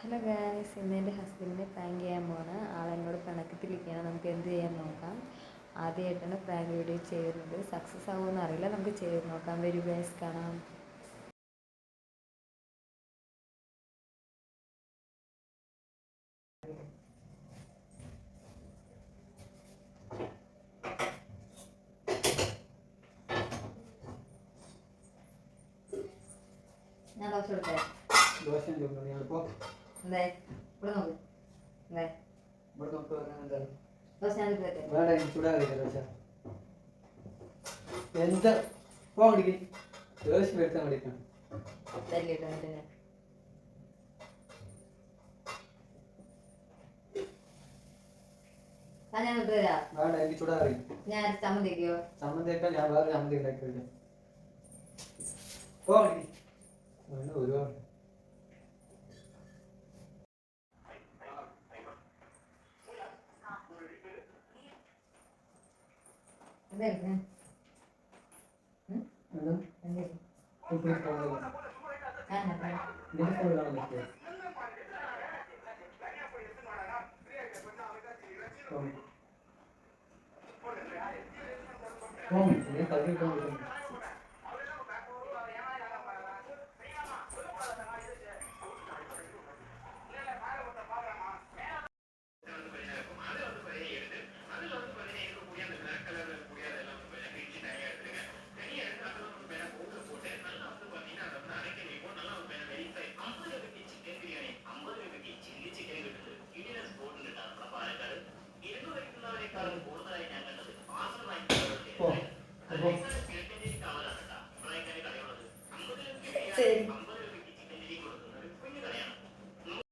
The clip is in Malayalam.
ഹലോ ഗായ്സ്, ഇന്ന് എൻ്റെ ഹസ്ബൻഡിനെ പ്രാങ്ക് ചെയ്യാൻ പോവാണ്. ആളെന്നോട് പിണക്കത്തിലിരിക്കുകയാണ്. നമുക്ക് എന്ത് ചെയ്യാൻ നോക്കാം. ആദ്യമായിട്ടാണ് പ്രാങ്ക് വീഡിയോ ചെയ്യുന്നത്. സക്സസ് ആകുമെന്ന് അറിയില്ല, നമുക്ക് ചെയ്ത് നോക്കാം. വരൂ ഗായ്സ്, കാണാം. ഞാൻ ദോശ കൊടുത്തേ. ദോശ എന്തായി ഇവിടെ നോക്ക്. എന്തായി ഇവിടെ നോക്ക്. ദോശ ഞാൻ എടുത്തേ. വേണ്ട, ചൂടാകില്ല ദോശ. എന്താ പോടിക്ക് ദോശ എടുത്താൽ വേണ്ടിയിട്ടാണ്. തല്ലിട്ടോ ഞാൻ എടുത്തുതരാ. വേണ്ട, എനിക്ക് ചൂടാറി. ഞാൻ ചമ്മന്തിക്കോ? ചമ്മന്തിയൊക്കെ ഞാൻ വേറെ ചമ്മന്തി ഉണ്ടാക്കി പോടി. ഒരുപാട്